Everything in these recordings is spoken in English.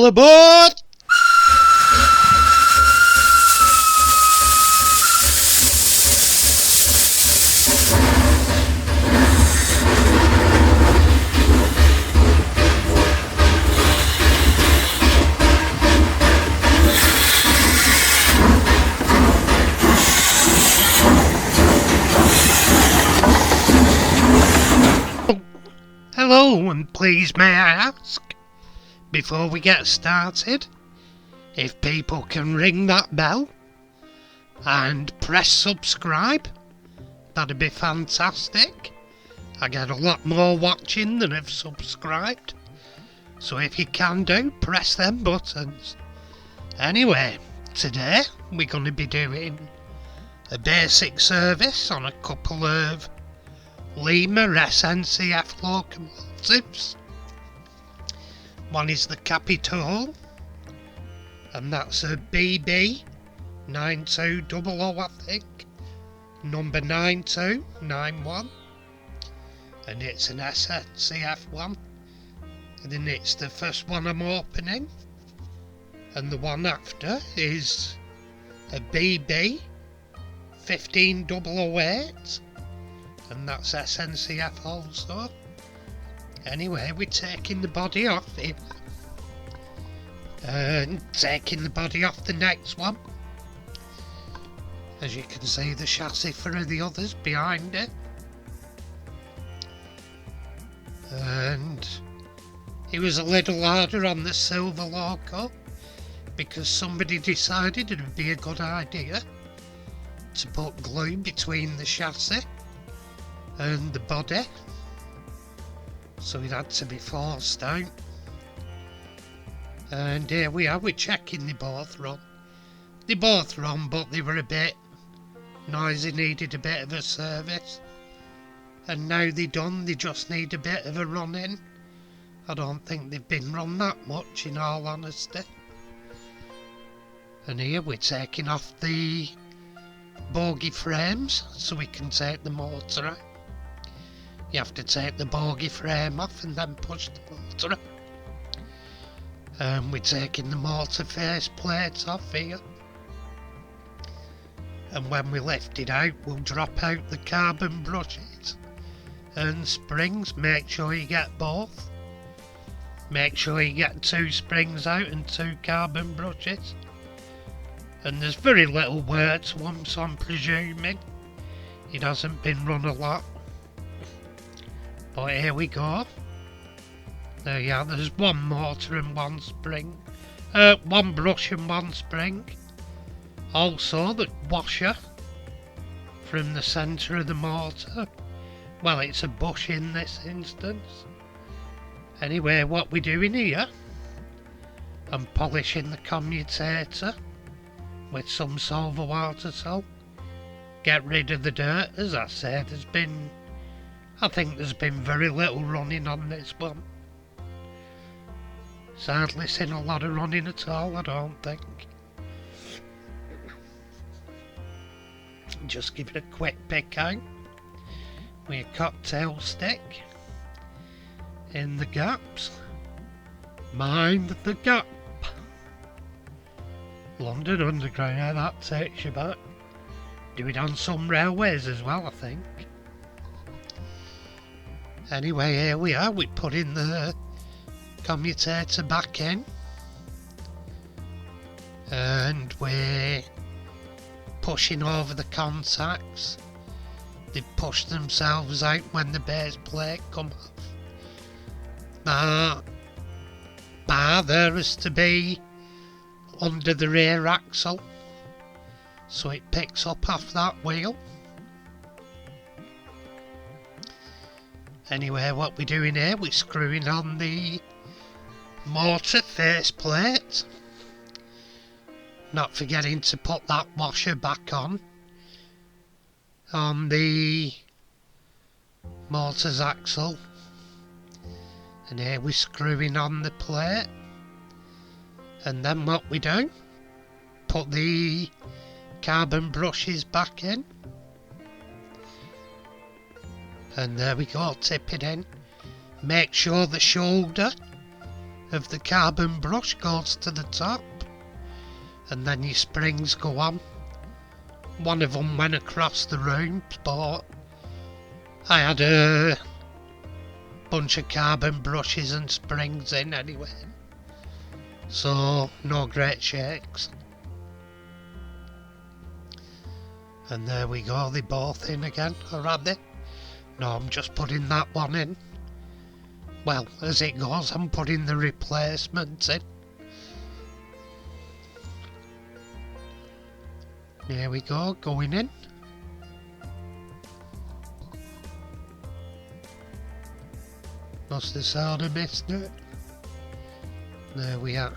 All aboard! Hello, and please may I ask, before we get started, if people can ring that bell and press subscribe, that'd be fantastic. I get a lot more watching than have subscribed, so if you can do, press them buttons. Anyway, today we're going to be doing a basic service on a couple of Lima SNCF locomotives. One is the Capitol, and that's a BB9200, I think, number 9291, and it's an SNCF one, and then it's the first one I'm opening, and the one after is a BB15008, and that's SNCF also. Anyway, we're taking the body off here and taking the body off the next one. As you can see, the chassis for the others behind it, and it was a little harder on the silver loco because somebody decided it would be a good idea to put glue between the chassis and the body, so it had to be forced out. And here we are, we're checking they both run. They both run, but they were a bit noisy, needed a bit of a service. And now they're done, they just need a bit of a run in. I don't think they've been run that much, in all honesty. And here we're taking off the bogie frames so we can take the motor out. You have to take the bogie frame off and then push the motor out. And we're taking the motor face plates off here. And when we lift it out, we'll drop out the carbon brushes and springs. Make sure you get both. Make sure you get 2 springs out and 2 carbon brushes. And there's very little wear to them, so I'm presuming it hasn't been run a lot. But here we go. There you are, there's 1 motor and 1 spring. 1 brush and 1 spring. Also the washer from the centre of the motor. Well, it's a bush in this instance. Anyway, what we're doing here, I'm polishing the commutator with some silver water salt. Get rid of the dirt. As I said, I think there's been very little running on this one. It's hardly seen a lot of running at all, I don't think. Just give it a quick pick out with a cocktail stick in the gaps. Mind the gap. London Underground, yeah, that takes you back. Do it on some railways as well, I think. Anyway, here we are, we put in the commutator back in. And we're pushing over the contacts. They push themselves out when the base plate come off. Bar there is to be under the rear axle, so it picks up off that wheel. Anyway, what we're doing here, we're screwing on the motor face plate, not forgetting to put that washer back on the motor's axle. And here we're screwing on the plate, and then what we do, put the carbon brushes back in, and there we go, tip it in. Make sure the shoulder of the carbon brush goes to the top, and then your springs go on. One of them went across the room, but I had a bunch of carbon brushes and springs in anyway, so no great shakes. And there we go, they're both in again, or are they? No, I'm just putting that one in. Well, as it goes, I'm putting the replacement in. There we go, going in. Must have sort of missed it. There we are.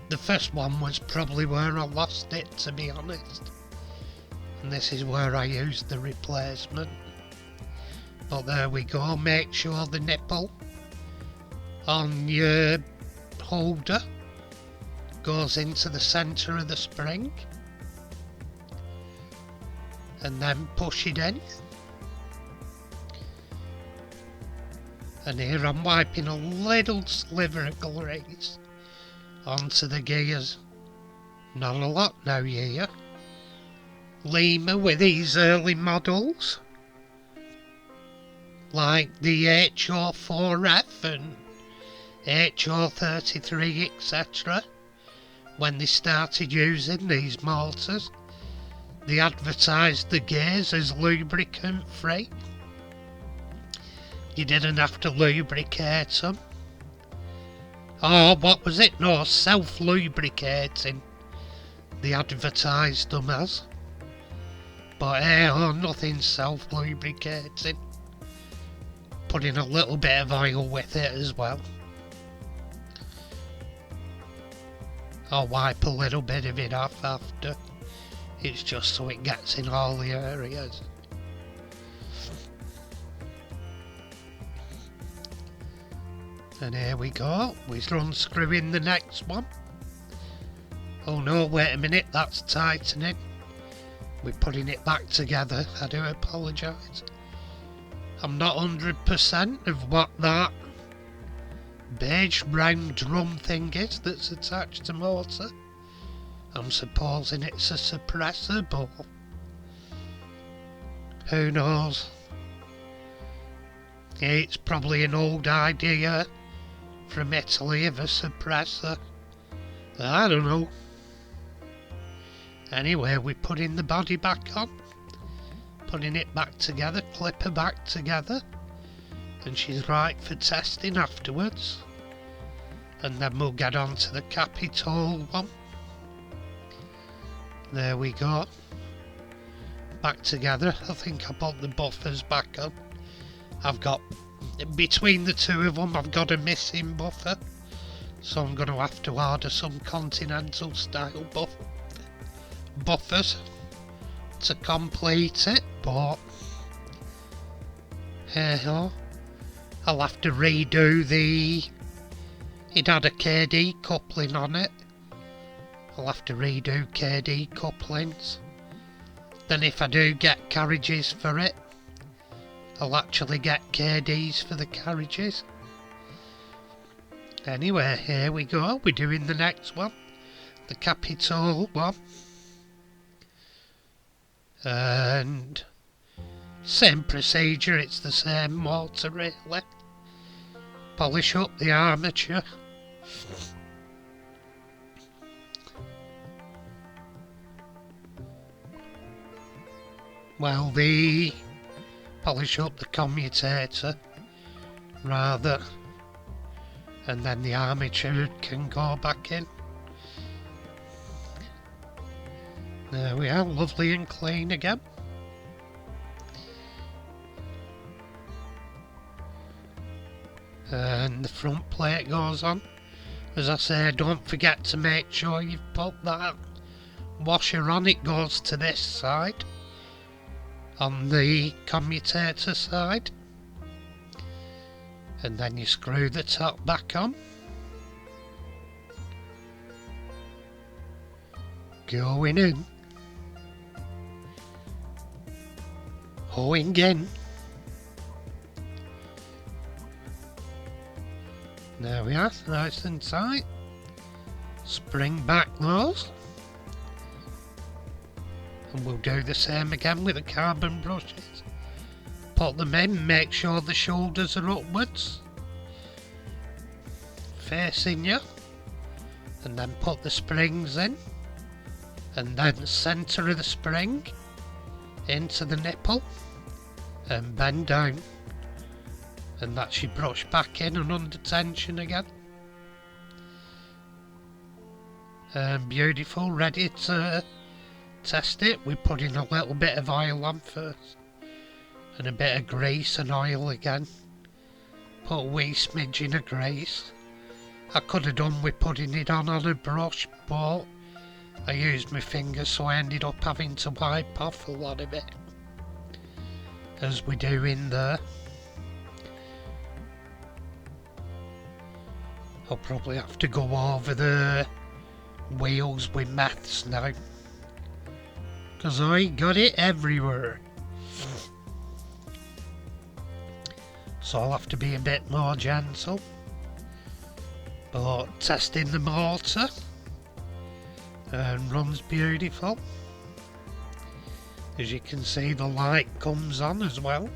The first one was probably where I lost it, to be honest. And this is where I used the replacement. But there we go, make sure the nipple on your holder goes into the centre of the spring. And then push it in. And here I'm wiping a little sliver of grease onto the gears. Not a lot now, yeah. Lima with these early models, like the HO4F and HO33 etc. When they started using these motors, they advertised the gears as lubricant free. You didn't have to lubricate them. Oh, what was it? No, self-lubricating. They advertised them as. But nothing self-lubricating. Putting a little bit of oil with it as well. I'll wipe a little bit of it off after. It's just so it gets in all the areas. And here we go, we're unscrewing the next one. Oh no, wait a minute, that's tightening. We're putting it back together, I do apologise. I'm not 100% of what that beige round drum thing is that's attached to motor. I'm supposing it's a suppressor, but who knows. It's probably an old idea from Italy of a suppressor. I don't know. Anyway, we're putting the body back on, putting it back together, clip her back together, and she's right for testing afterwards. And then we'll get on to the Capitol one. There we go. Back together. I think I put the buffers back on. I've got, between the two of them, I've got a missing buffer. So I'm going to have to order some continental style buffers to complete it. But, I'll have to redo it had a KD coupling on it. I'll have to redo KD couplings. Then if I do get carriages for it, I'll actually get KDs for the carriages. Anyway, here we go, we're doing the next one. The Capitol one. And same procedure, it's the same motor really. Polish up the armature. Well, polish up the commutator rather, and then the armature can go back in. There we are, lovely and clean again. And the front plate goes on. As I say, don't forget to make sure you've put that washer on. It goes to this side, on the commutator side, and then you screw the top back on. Going in, hoeing in. There we are, nice and tight. Spring back those. And we'll do the same again with the carbon brushes. Put them in, make sure the shoulders are upwards, facing you. And then put the springs in. And then centre of the spring into the nipple. And bend down. And that's your brush back in and under tension again. And beautiful, ready to test it. We put in a little bit of oil on first. And a bit of grease and oil again. Put a wee smidgen of grease. I could have done with putting it on a brush, but I used my fingers, so I ended up having to wipe off a lot of it. As we do in there. I'll probably have to go over the wheels with maths now. 'Cause I got it everywhere. So I'll have to be a bit more gentle. But testing the mortar. And runs beautiful. As you can see, the light comes on as well.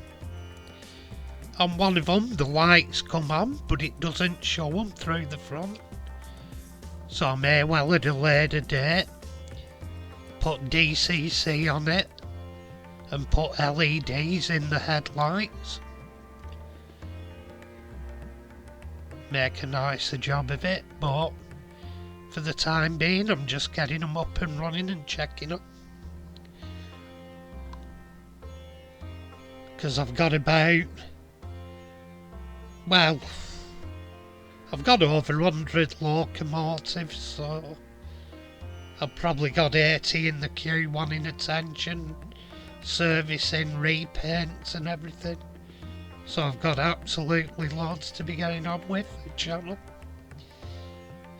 On one of them, the lights come on, but it doesn't show them through the front. So I may well at a later date put DCC on it and put LEDs in the headlights. Make a nicer job of it, but for the time being I'm just getting them up and running and checking them. Because I've got about, well, I've got over 100 locomotives, so I've probably got 80 in the queue wanting attention, servicing, repaints and everything. So I've got absolutely loads to be getting on with the channel.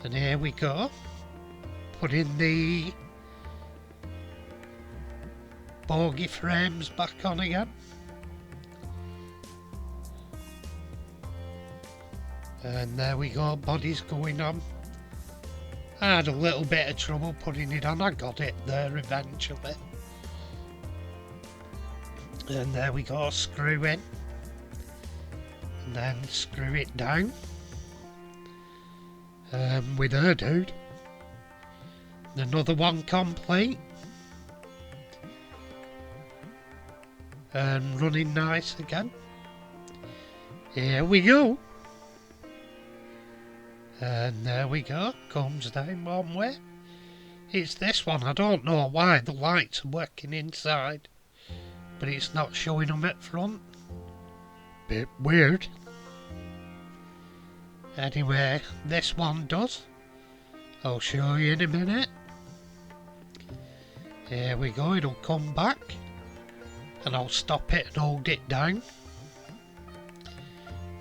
And here we go. Put in the bogie frames back on again. And there we go, body's going on. I had a little bit of trouble putting it on, I got it there eventually. And there we go, screw in. And then screw it down. With her dude. Another one complete. And running nice again. Here we go. And there we go, comes down one way. It's this one, I don't know why the lights are working inside, but it's not showing them at front. Bit weird. Anyway, this one does. I'll show you in a minute. Here we go, it'll come back. And I'll stop it and hold it down.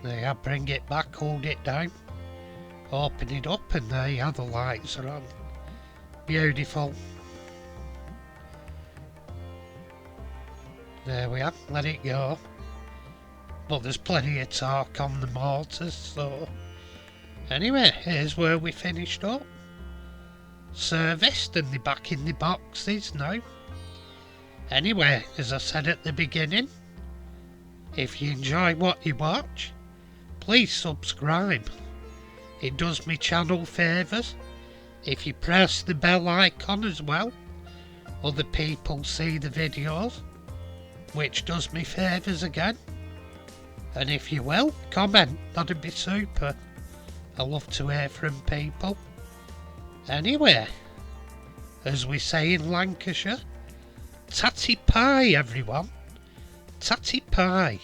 There, bring it back, hold it down. Open it up and there you are, the lights are on. Beautiful. There we are, let it go. But there's plenty of torque on the motors, so... Anyway, here's where we finished up. Serviced and they're back in the boxes now. Anyway, as I said at the beginning, if you enjoy what you watch, please subscribe. It does me channel favours. If you press the bell icon as well, other people see the videos, which does me favours again. And if you will, comment, that'd be super. I love to hear from people. Anyway, as we say in Lancashire, tatty pie everyone, tatty pie.